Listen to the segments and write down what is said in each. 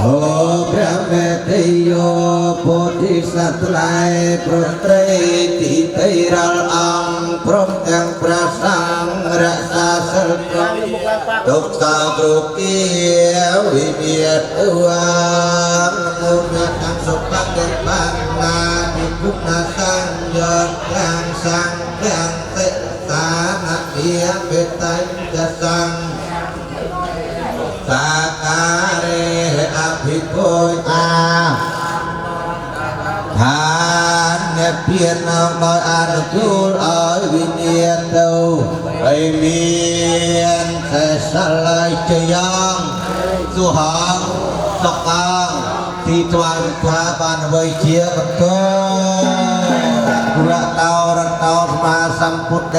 โอพระเมตไตรโยโพธิสัตว์หลายประเทศที่ไตรรัลอังพร้อมทั้งพระสังฆรักษาสัตว์ทุกสาวทุกเกี่ยววิเบียดวังมุขทั้งสุขทั้งเด็ดบางนาดิบุญนาสังยอดกลางสังกลางเสสานาเบียเปตัยจะสังสาการะอภิโภคาทานเนี่ยเพียรเอาโดยอนุทูลอ้อยวิญญาณเต้าไปเมียนแต่สลายจะยังสุหังสกังที่ทวันพาบานไว้เชียบันโตระเตาระเตามาสัมพุทธเด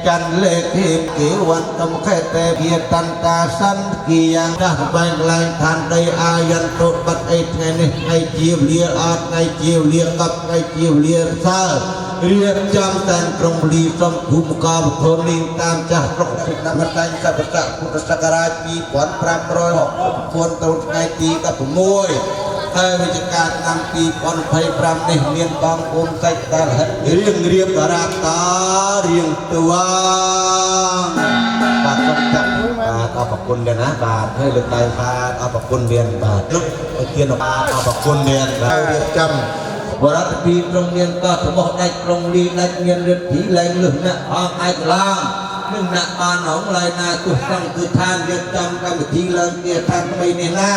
จันเลขิมกิวันตมแค่เตเพียตันตาสันกียังดับไปไล่ทานได้อายันตุบัดไอเทนิไอจีวเลียอาดไอจีวเลียกับไอจีวเลียซาเรียนจำแต่ตรงลีสมภูมิกาบุคคลลิงตามจักรกสุนับตันสัพพะพุทธศักราชปีขวัญพระรอยหกคนตรุษไงตีกับมวยให้วิจการนำปีปอนไพพรำในเมียนบางโอมใส่ตาเรียงเรียบราตาเรียงตัวบาทต้องจับบาทเอาปากคุณเดียนะบาทให้ลึกใจบาทเอาปากคุณเดียนบาทลุกเทียนบาทเอาปากคุณเดียนบาทเรียกจำวรัตปีตรงเรียนก็สมบูรณ์ได้ตรงดีได้เงียนเรียนผีแรงลึกนะออกไอ้กลางนึ่งหน้าบานหนองลายนาตุสังคือทานเรียกจำกันทีเลิงเกียรทานไปในหน้า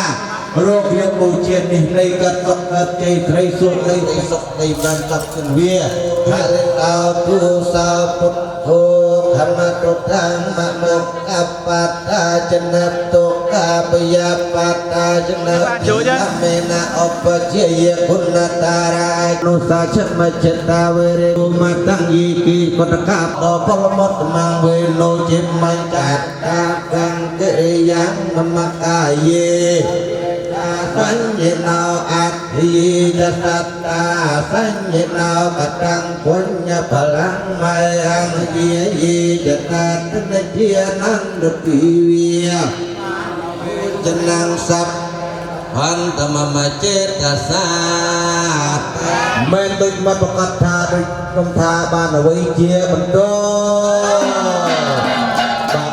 โรคเรียกบูเชียนนี่ในกันสักใจใครสุดในสักในบ้านสักสินเวียพระเลตาภูสาพุทโธธรรมตุตังมะมังอัปปัตตาจนะตุกาปยาปัตตาจนะอเมนะอปเจยคุณตารานุสาชมจตาเวเรอุมาตังยีกีกตกาปอพลมตมังเวโนจิมมังจัตตากังเกยังมมกายเยสัญญานาอัตถิจัตตาสัญญานาปัตตังปุญญพลังมายังเยียจัตตาตนเจียนันดุปิเวียจนังสัพพันธมมเจตสาเมนดุจมาประกาศธาดุจนมธาบานไว้เจียบันโด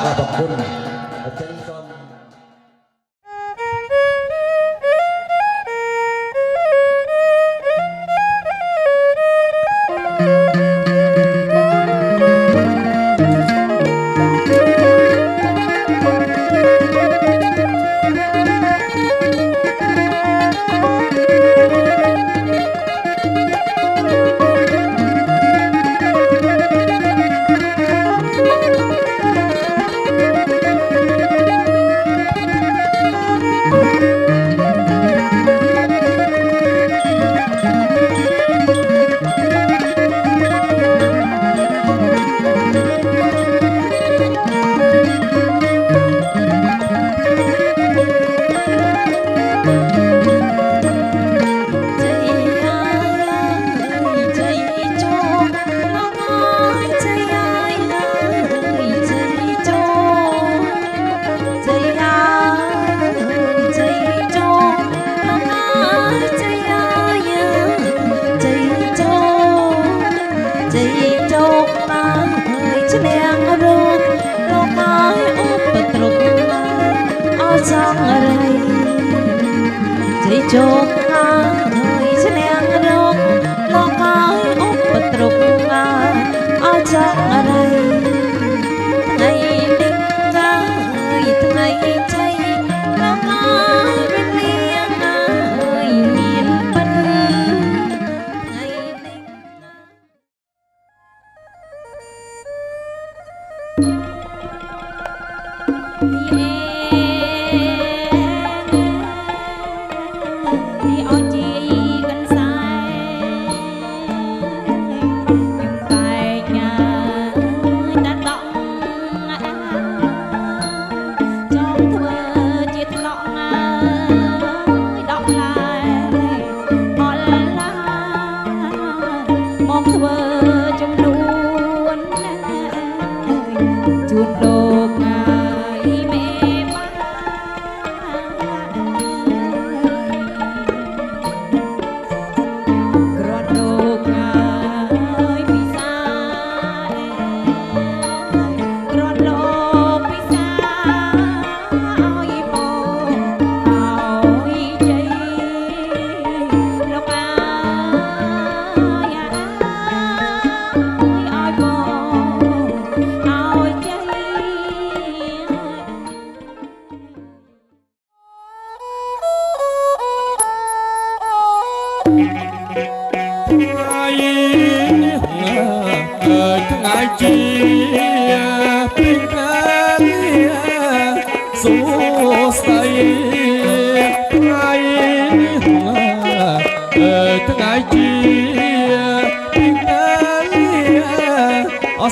บาปะคุณโจกงาเฮ้ยแสดงรกโลกายอุปตรุกงาเอาจากอะไรไงดึงกาเฮ้ยไงใจโลกายเป็นเลี้ยงเฮ้ยเมียนปันไงดึงเ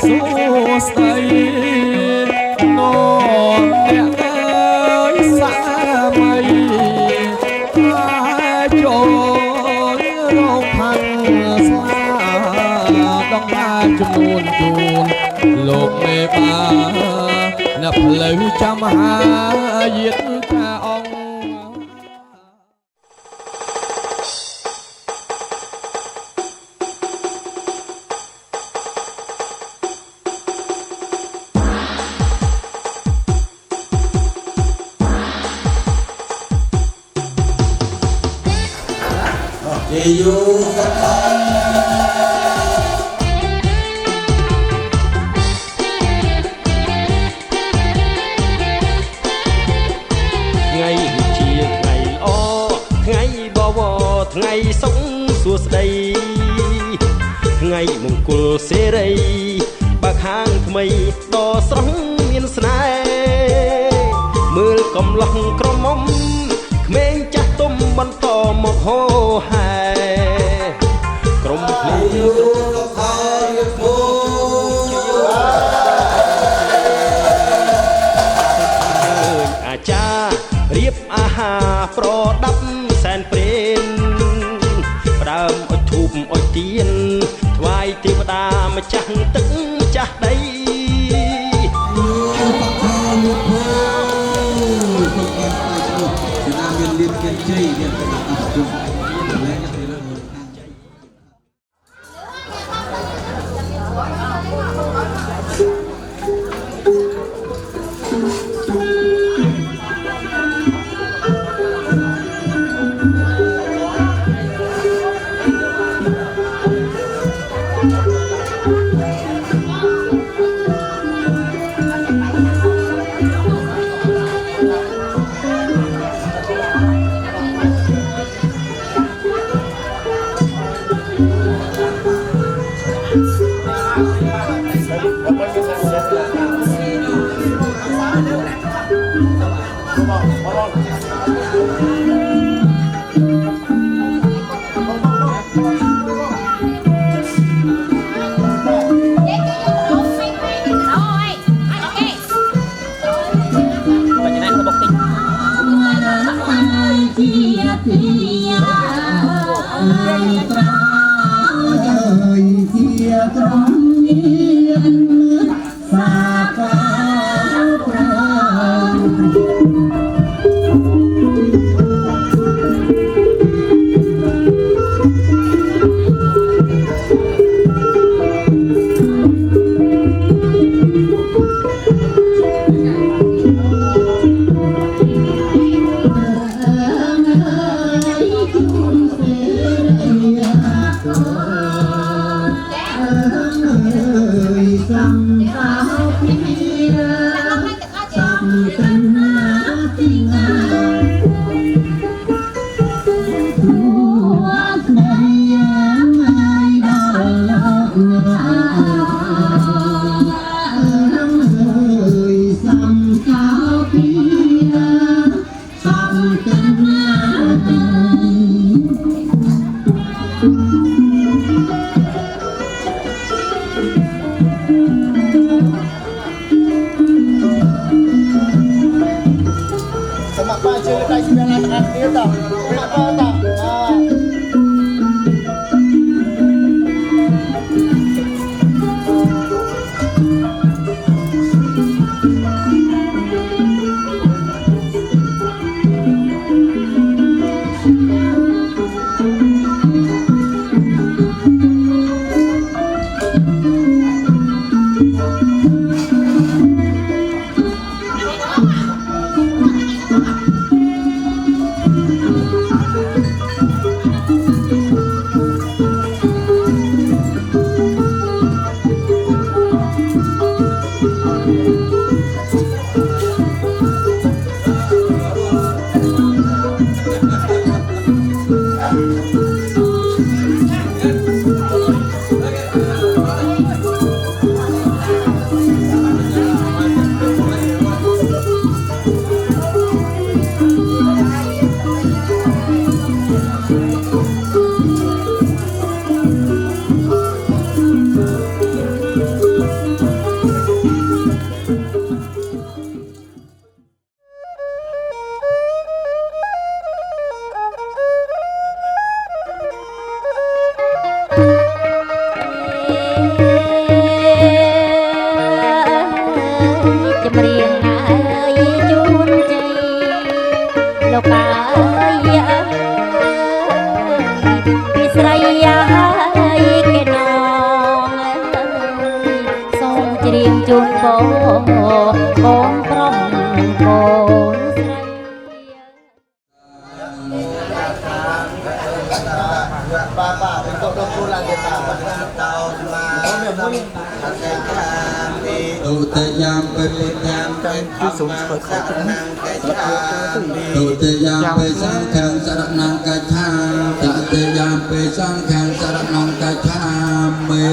សួស្ដីនោមអ្នកអើយសាមីចូលរងផាន់ស្លាដងបានចំនួនជូនលោកមេបានៅផ្លូវចាំមហាយាតថាអង្គYêu các bạn ngày chia ngày o ngày bò bò ngày sống suốt đây ngày mùng cùl xe đây bạc hàng mây đò sóng miền sài mưa cầm lòng cầm mông men chắc tôm bắn to một hồ hè cầm yêu haiอาจารย์เรียบอาหาโปรดับแสนเปรนปรามอดทูบอดเตียนถวายเทวดามาจังตึงจักได้ លោកអើយពីស្រីហើយគេនងសូមច្រៀងជូនបងកូនប្រុសកូនស្រី ตุเตยามเปริยามเป็นที่สูงสุดตุเตยามเปสังขังสารนังกัจฉาตุเตยามเปสังขังสารนังกัจฉามิ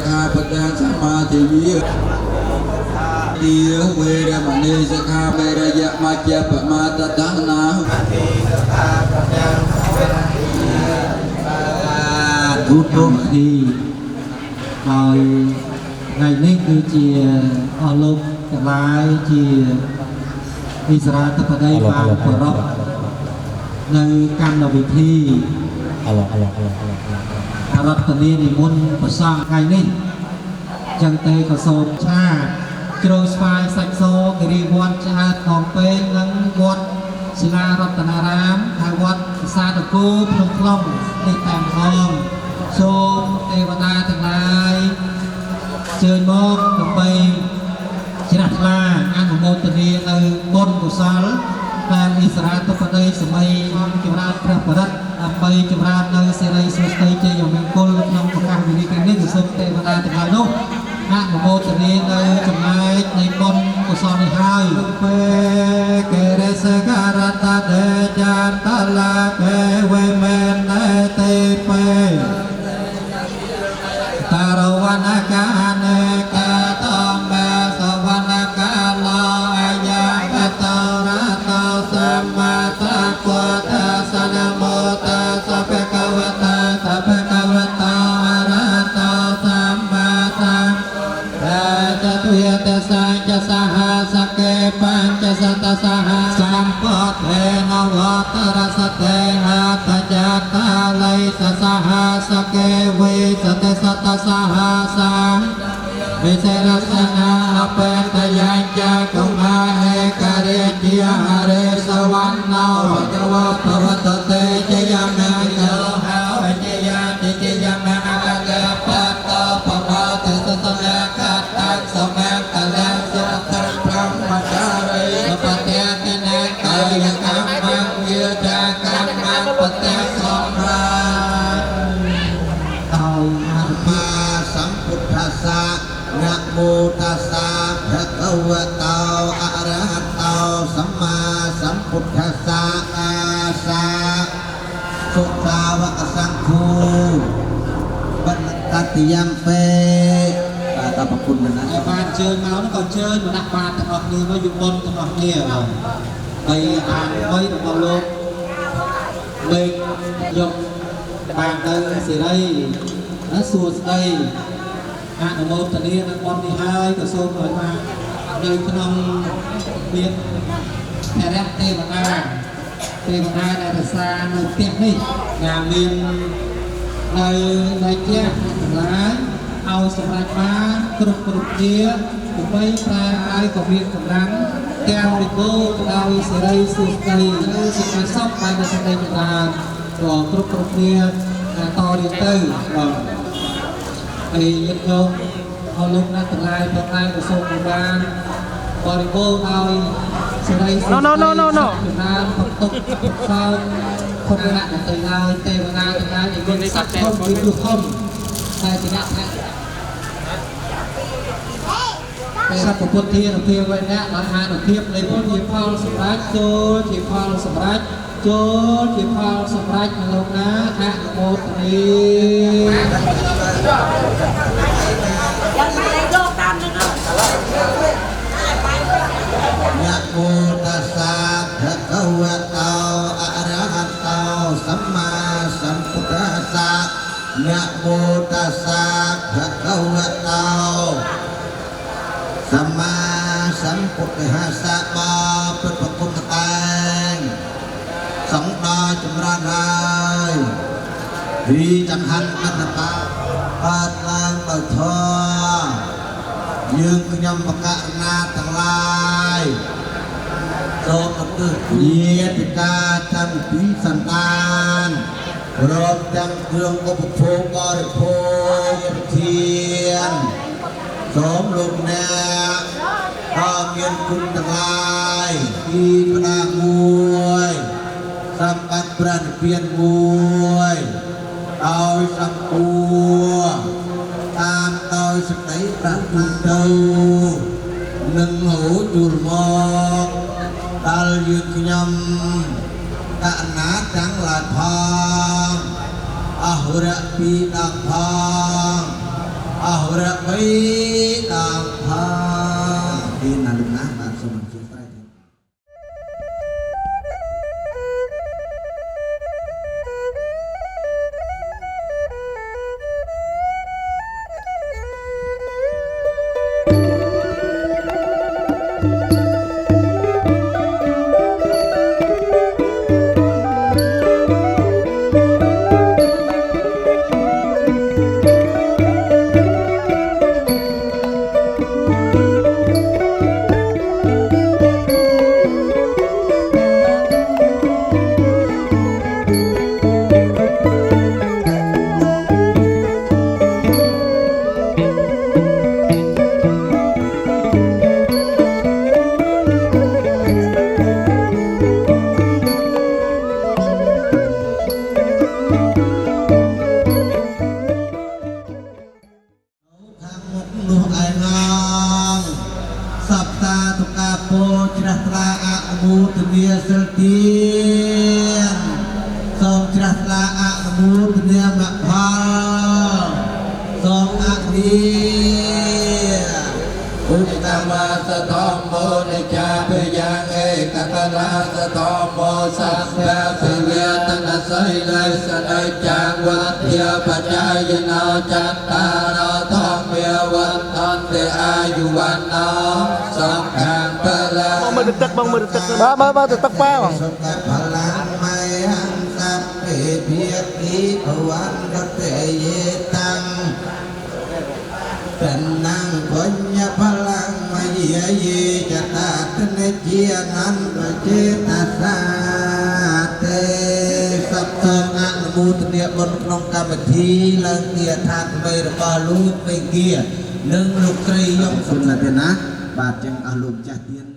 ข้าพเจ้าสมาธิวิเดียวเวรมณีสขาเวรยะมาเจปมาตตานาทุกทุกทีហើយថ្ងៃនេះគឺជាអស់លោកទាំងឡាយជាអិសរាធិបតីបានប្រារព្ធនៅកម្មវិធីរដ្ឋធានីនិមន្តប្រសង់ថ្ងៃនេះចឹងទេក៏សូមឆាជ្រោយស្វាយសាច់សគិរីវត្តឆ្អើតក្នុងពេញនិងវត្តសិលារតនារាមហើយវត្តប្រាសាទគោភ្នំខ្លុងនេះតាមផងសូមទេវតាទាំងឡាយជើញមកដើម្បីជ្រះថ្លាអនុមោទនានៅបុណ្យកុសលតាមអិសរាធិបតីសម័យចម្រើនព្រះបរិត្តដើម្បីចម្រើននៅសេរីសុខស្ដីជ័យមង្គលក្នុងឱកាសវេលានេះសូមទេវតាទាំងឡាយនោះអនុមោទនានៅចំណែកនៃបុណ្យកុសលនេះហើយពេលកេរសការតតេចានតឡាកេវេមេនតេពេតារវនកានេកាតំបាសវនកាឡោអាយាកតរតោសម្មាសម្ពុទ្ធសនមោតសភគវតាសភគវតាអរហតោសម្មាសម្រាជទុយតសាចសហសកេបញ្ចសតសហសម្ពុទ្ធេនវតរសតេហតចតាល័យសហសកេវិសតសតសហសាវិសេរសនាបេតយាញចកុមាហេករិជាហរេសវណ្ណោតវតវតតេចយមាកោហោចយាតិចយមាអកបតោបបតសតនាកតសមាកលាសុខព្រមចារីបតេកនេកាយកម្មវិជាកម្មបតេសម្រាអោអរមាសម្ពុទ្ធស្សៈนะโมตัสสะภะคะวะโตอะระหะโตสัมมาสัมพุทธัสสะอาสาสุตาวะสังโฆบัณฑิตยัมเปขอบคุณนะបានជើញមកក៏ជើញមកដាក់បាតទាំងអស់គ្នាមកយកបុណ្យទាំងអស់គ្នាហើយអានអ្វីរបស់លោកលេខយកបានទៅសេរីសួស្ដីអនុមោទនានឹងបុណ្យនេះហើយក៏សូមឲ្យបាននៅក្នុងមានភរៈទេវតាដែលរក្សានៅផ្ទះនេះដែលមាននៅនៃជាទាំងឡាយឲ្យសម្រេចបានគ្រប់គ្នាដើម្បីប្រើឲ្យក៏មានកម្លាំងទាំងវិបូរដោយសេរីសុខស្ដីនិងសេចក្ដីសុខបាននៅសេចក្ដីចម្រើនក៏គ្រប់គ្នាតរៀនទៅបាទហើយយកយកអរលោកណាស់ទាំងឡាយផងដែរក៏សូមបានបរិបូរណ៍ដោយសេរីសុខស្ដីចម្រើនផុតទុក្ខសោកផុតរៈទៅហើយទេវតាទាំងឡាយដែលមានសក្តិធំវិទ្យុធំតែជាអ្នកសព្វពុទ្ធានុភាពវេណៈដោយអានុភាពនៃពុទ្ធជាផលសម្រាប់ចូលជាផលសម្រាប់ចូលជាផលសម្រាប់លោកណាអនុមោទនីយ៉ាងម៉េចលោកតាមនឹងណាមោតាសាភៈคะវៈតោអរហតោសម្មាសម្ពុទ្ធស្សៈណាមោតាសាភៈคะវៈតោសម្មាសម្ពុទ្ធស្សៈបពុទ្ធគុណតែងសង្ឃដល់ចម្រើនហើយវិចង្ហាន់អត្តតាកើតឡើងដោយធម៌យើងខ្ញុំបកករណាទាំងឡា យសូមអគឺញាតិការតាំងពីសន្តានព្រមទាំងគ្រឿងឧបភោគបរិភោគធានសូមលោកអ្នកក៏មានគុណទាំងឡាយពីផ្ដាមួយសម្បត្តិប្រតិពានមួយដោយសម្ពួរតាមដោយសេចក្តីប្រាថ្នាទៅនឹងហូរជួលមកដល់យើងខ្ញុំកណាទាំងឡាយផងអហុរៈពីរដងផងអហុរៈបីដងផងពីណាលោកណាបាទសូមអញ្ជើញត្រៃមើលទឹកប៉ាបង សុខបលាមៃហង្សពេភិយគិភវន្តតេយេតាំងតណាំបញ្ញាបលាមៃយេចតាតនិជានន្តចេតសាទេសព្ទអនុមោទនាបុណ្យក្នុងកម្មវិធីឡើងគាថាថ្មីរបស់លោកពេគានិងលោកស្រីយងសុនទេណាបាទចឹងអស់លោកចាស់ទៀន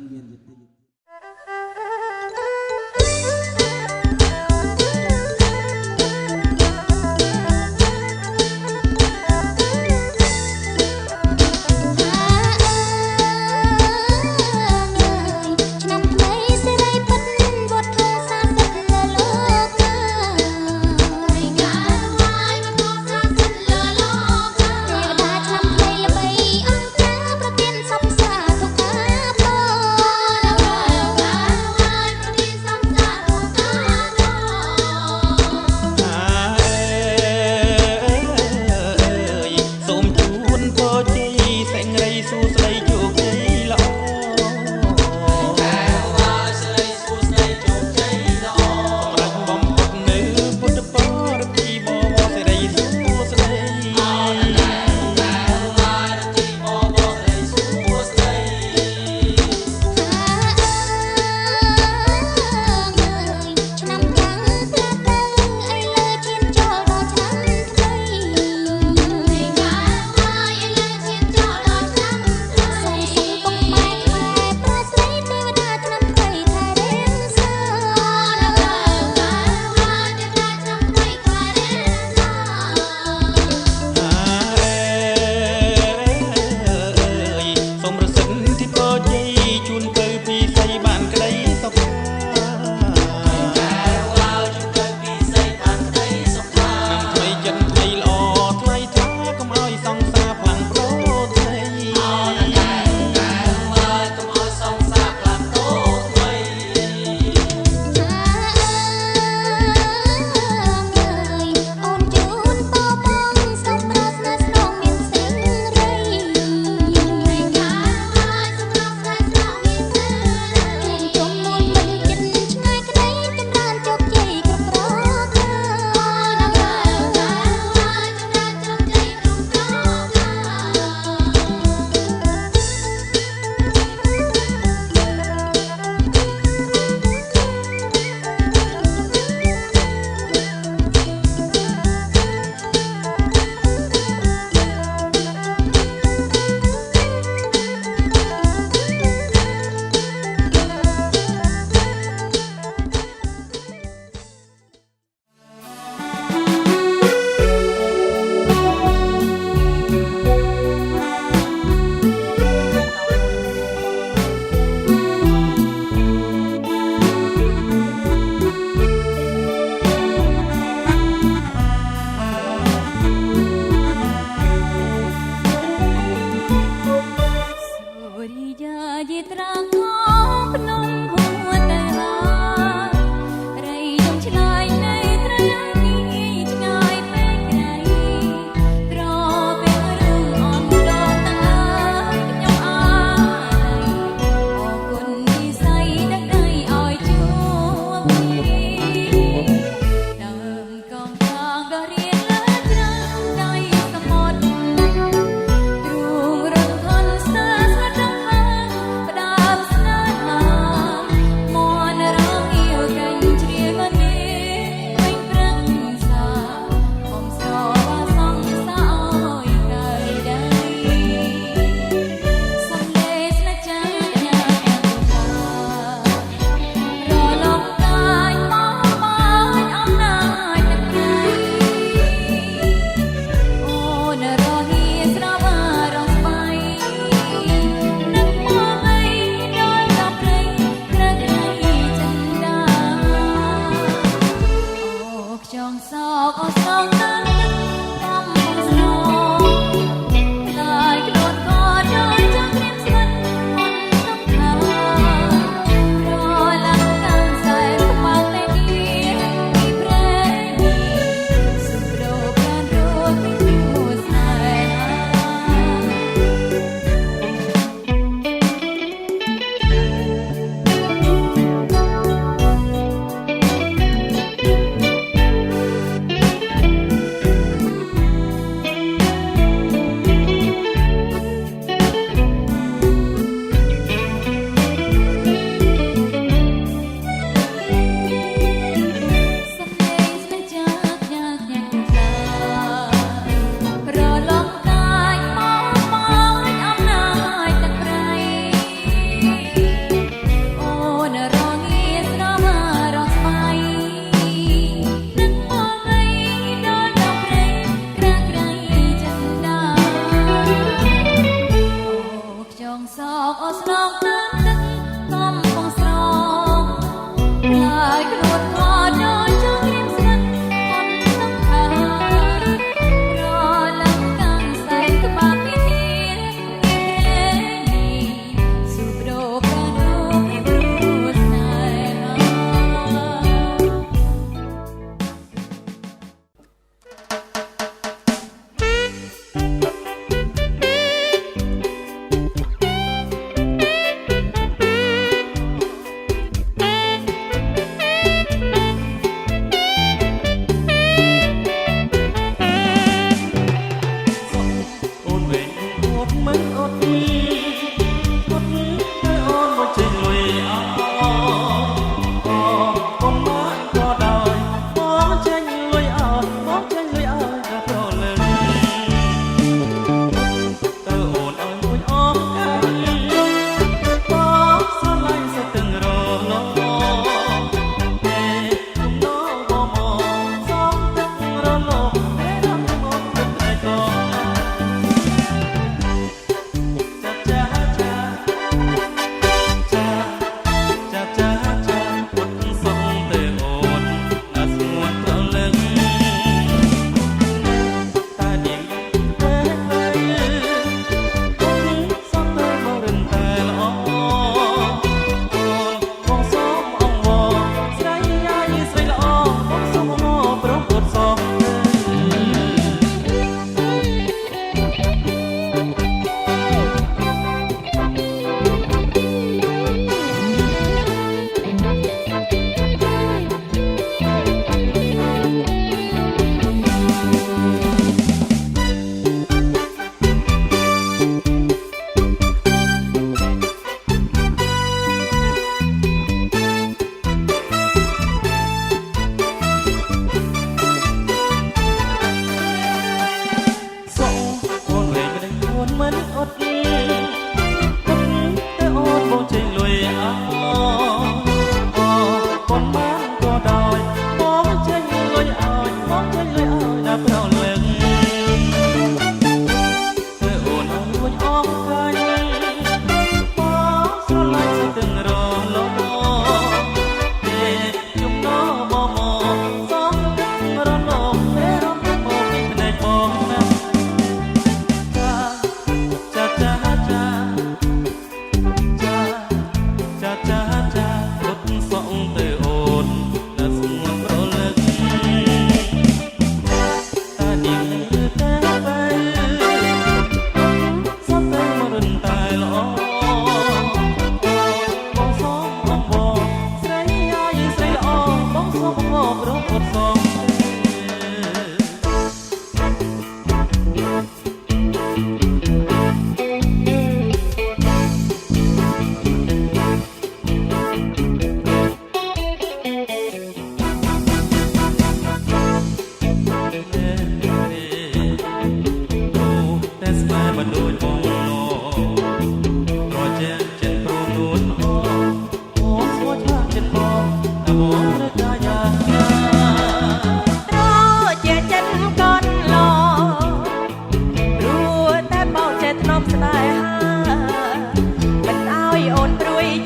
Hãy subscribe cho kênh Ghiền Mì Gõ để không bỏ lỡ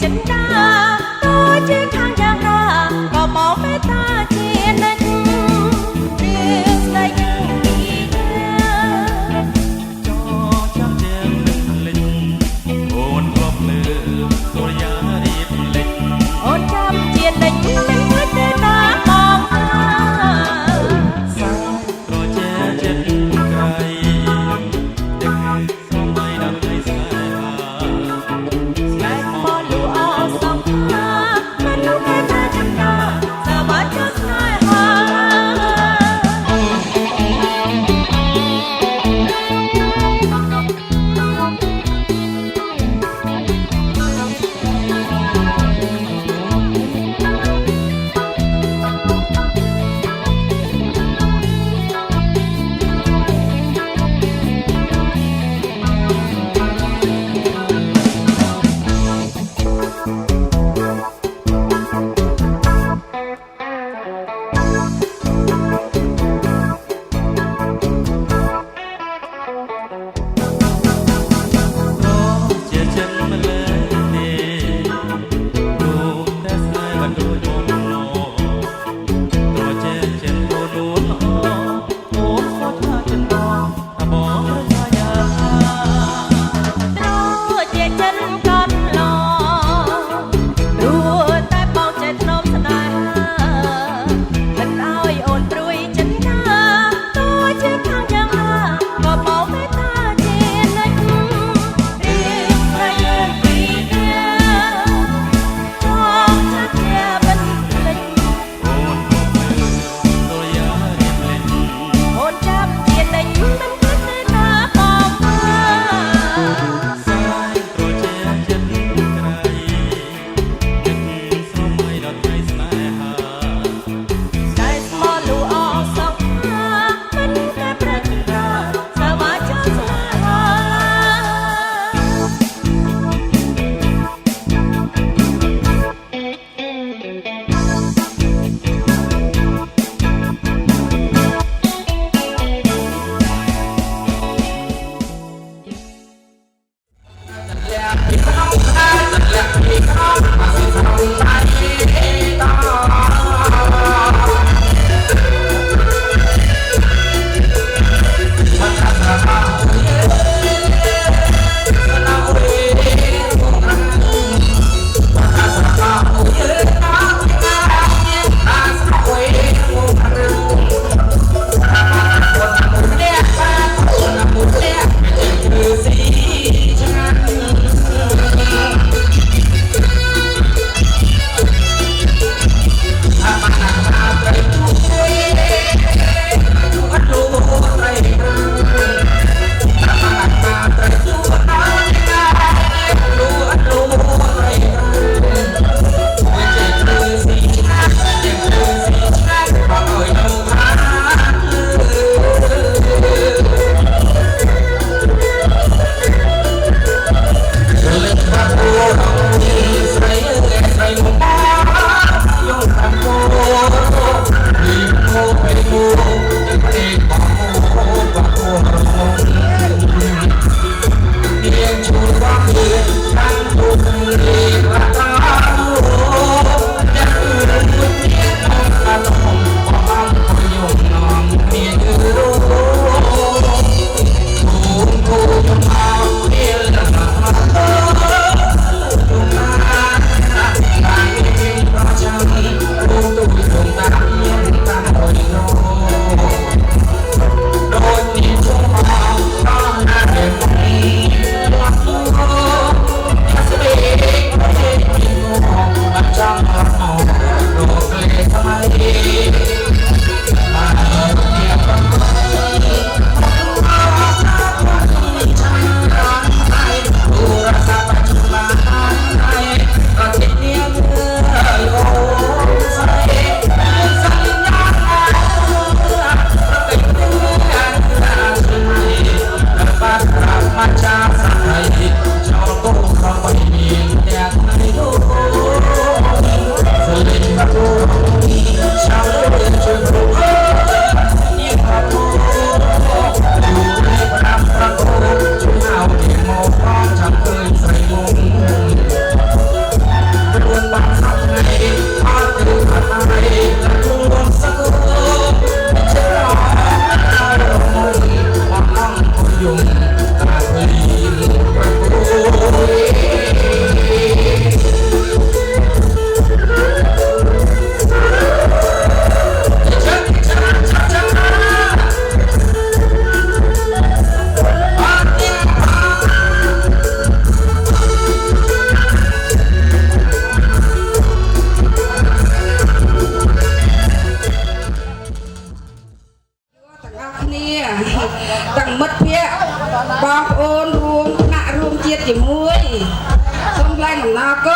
ចិនដាទោះជាខាងយ៉ាងណាក៏មកមេត្តាជានិច្ចរៀងស្ដីពីចោចាំជាមិនលិចអូនធ្លាប់លើសូរិយារៀបលិច អូនចាំជានិច្ចមិនមួយទេណាបងអើ សាត្រជាចិត្តក្រៃសូមឲ្យដើម្បីស្នេហាស្នេហ៍ បលូអសំខាមិន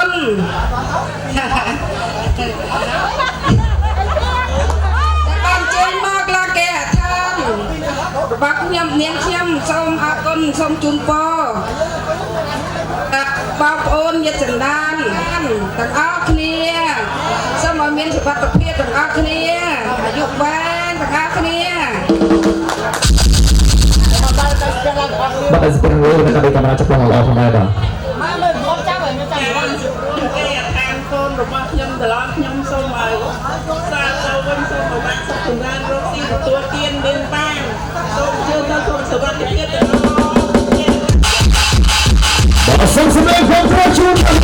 នបានជើញមកឡាគេថាបាក់ខ្ញុំនាងខ្ញុំសូមអរគុណសូមជូនពរបងប្អូនញាតិសន្តានទាំងអស់គ្នាសូមឲ្យមានសុខភាពទាំងអស់គ្នាអាយុបានទាំងអស់គ្នា បាទស្ពងរួយនៅក្នុងកាមេរ៉ាចាប់ផងល្អផងដែរបាទ មកមើលបងចាំឲ្យមើលចាំគេខាងកូនរបស់ខ្ញុំតឡងខ្ញុំសូមឲ្យសាទៅវិញសូមឲ្យបានសុខចម្រើនរកស៊ីទទួលទានមានបានសូមជឿទៅសូមសុខភាពទាំងអស់ សូមសម្ដែងផងប្រជុំផង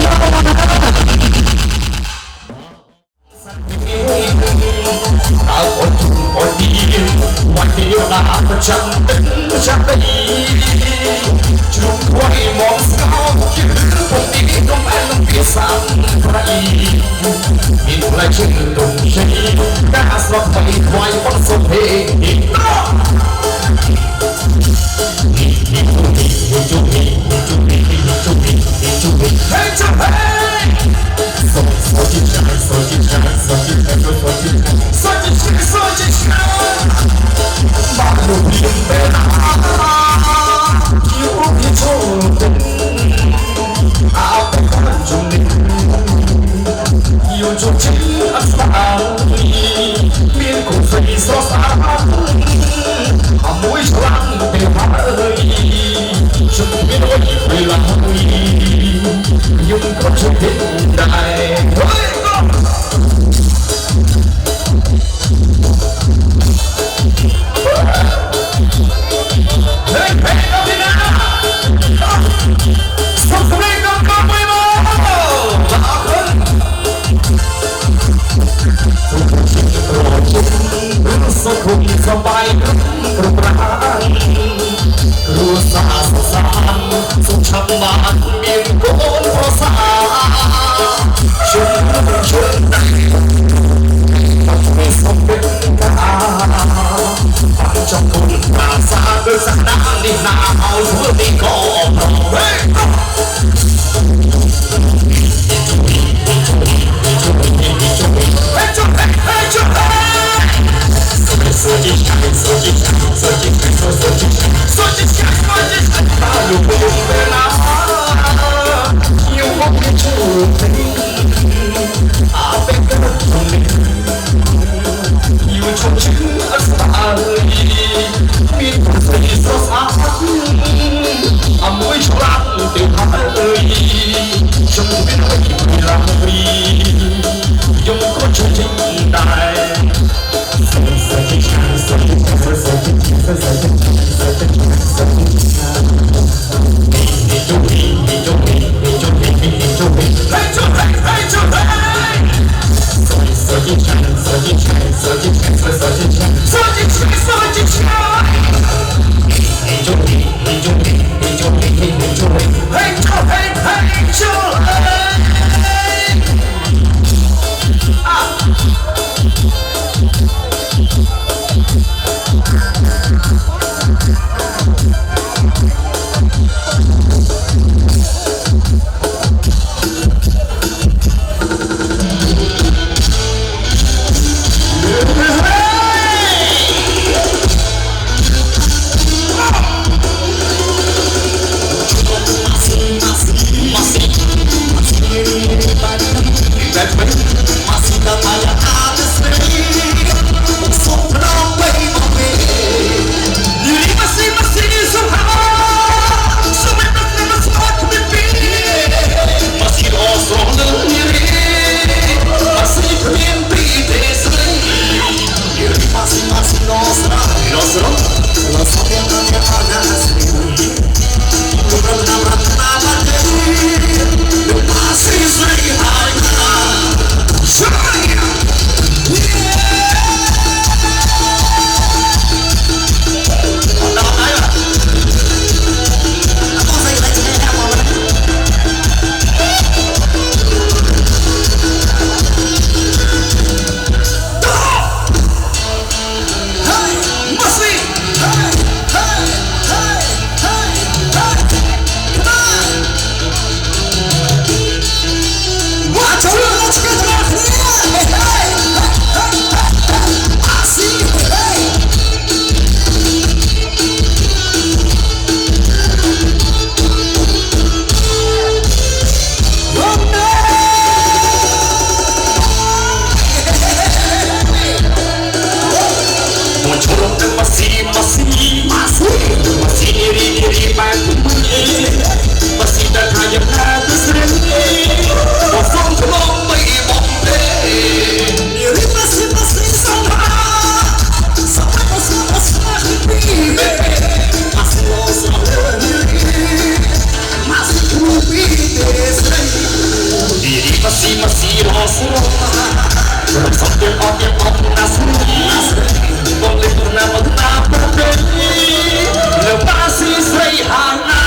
អើអូនអូនទីមកទីណាប្រចាំប្រចាំទីជ្រុំខ្វៃមកស្គោជិះពុកទីក្នុងអនុភាសាប្រៃមានផ្លែឈើទុំជ័យការស្រុកបីខ្វៃបនសុភេ xì lò xì lò rồi xong tiếng ông na xì bông lên bông na bông na bông lên lời ba xì say hàng na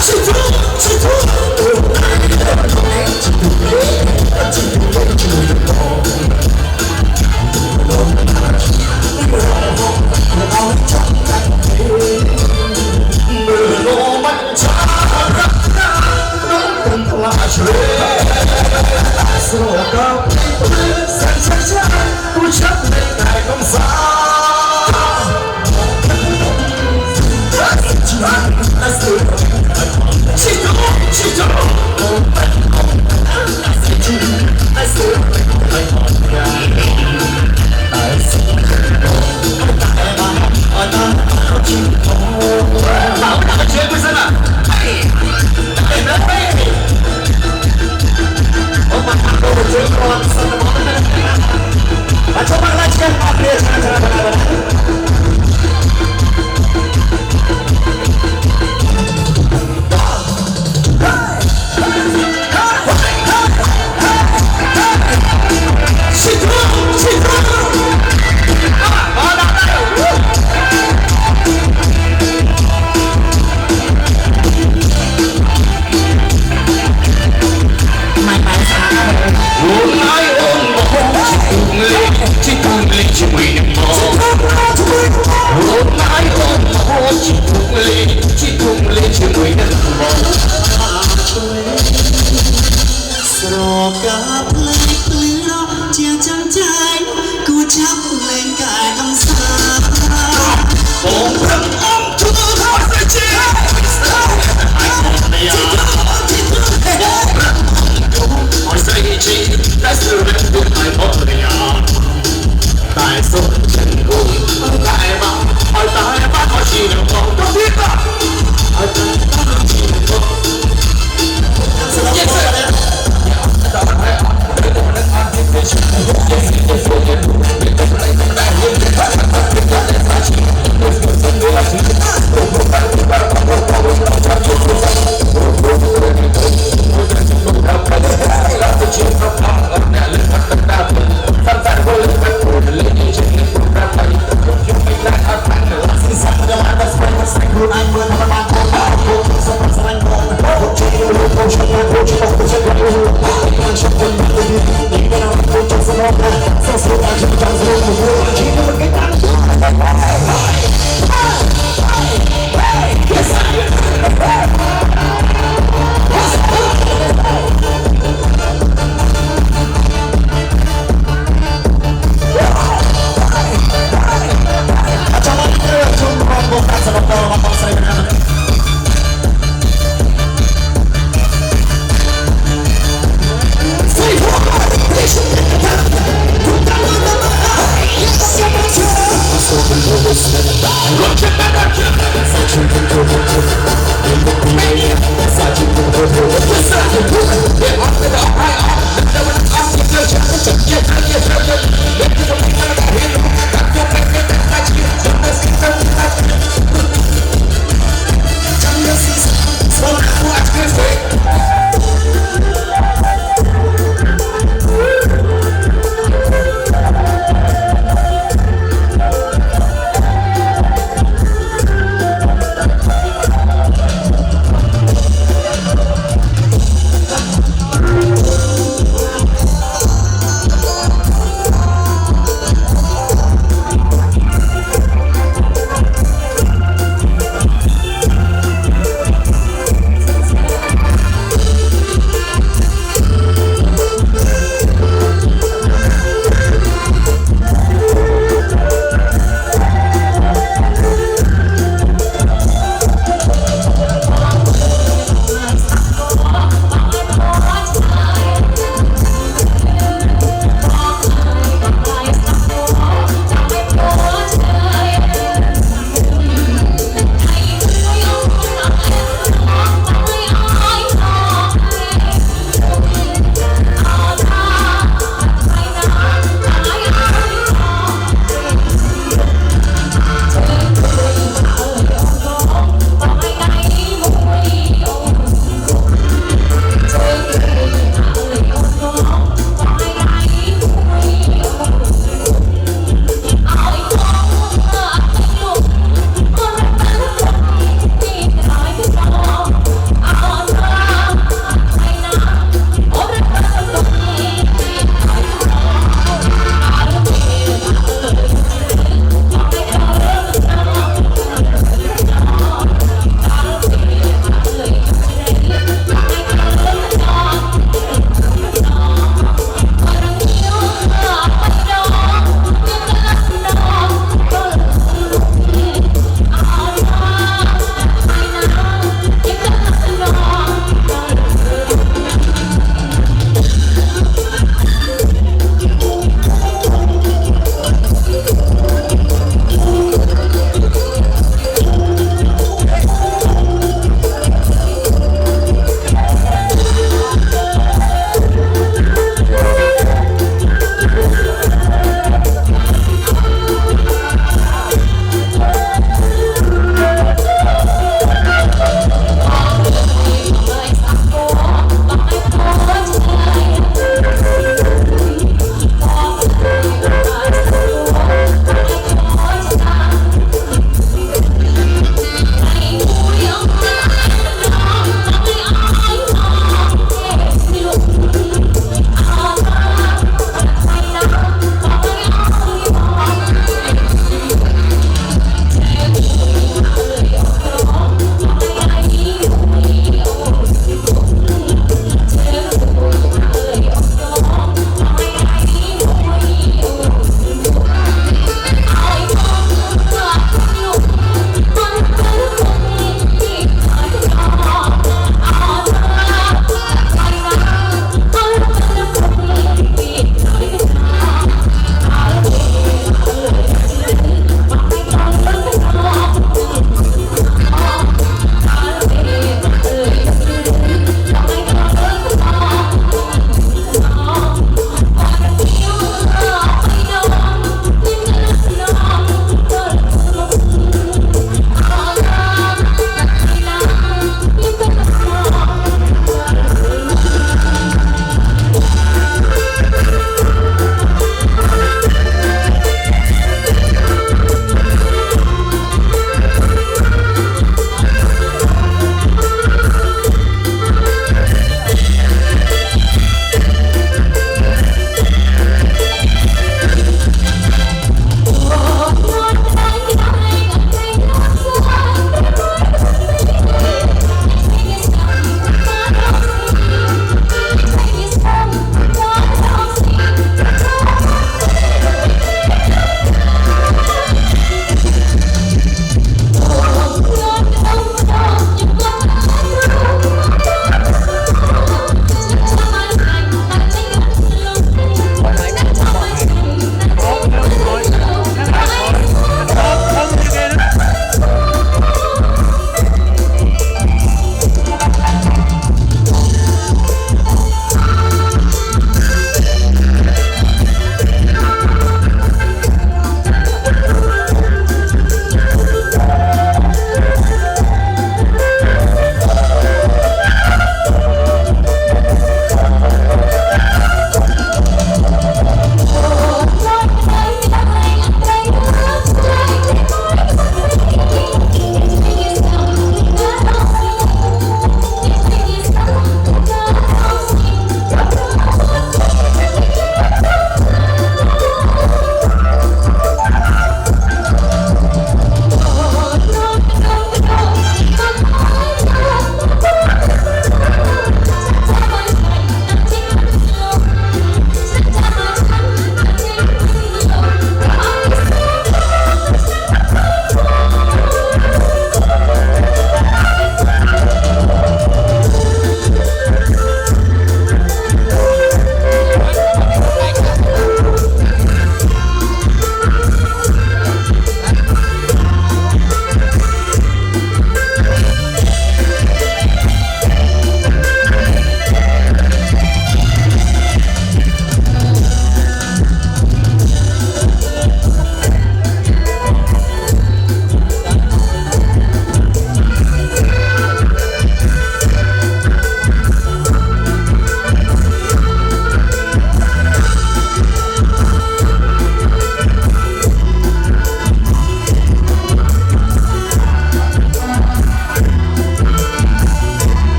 She's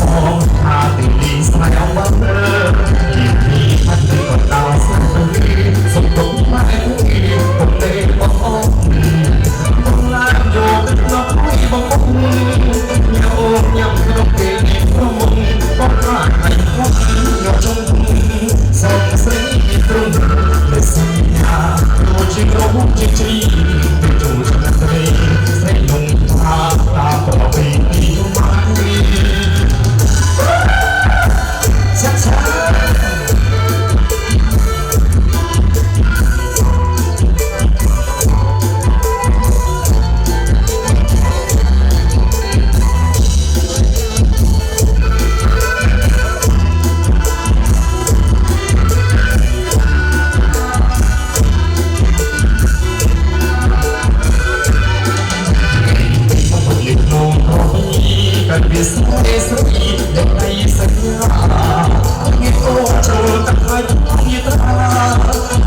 องหาติดดีสายเอาบ้างที่มีพันธุ์ก็ดาวสักทีสมบูรณ์ไม่ผมเลยบอกต้องลาโยกันน้อยบอกอย่าโอนอย่าต้องเกลียดเพราะมึงก็กล้าให้คนอย่าจงส่งเสียงตรงและสัญญาตัวจริงเราจริงจริงที่จูจะไม่ได้ใส่ลงตาตาต่อไปที่ไม่ช้ากันพิเศษสุดยังไงสัญญาเงี้ยโอ้โจตั้งใจยิ่งตา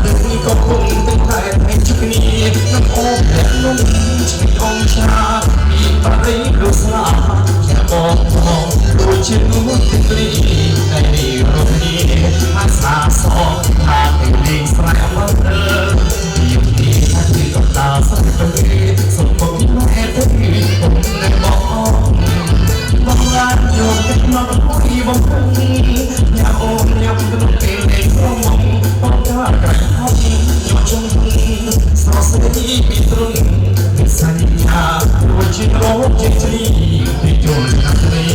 ดึงก็คงตึงได้ในจุดนี้น้ำโอ้แผ่นนุ่มชีองชามีปาริลุสลาแค่มองดูชิลุติดลีในนี้รูปนี้อาสาสองทางในลิงสายมาเดินอยู่ที่ทันทีกับตาสักทีสมบูรณ์แค่ที่ผมได้บอกบางงานโยนเป็นน้องที่บางคนอย่าโอนอย่าเป็นต้องเก่งในพวกมึงต้องกล้าไกลห้องอย่าจงสาวเสียดีปีตรงสัญญาตัวจริงโลกจริงที่โยนนักเรีย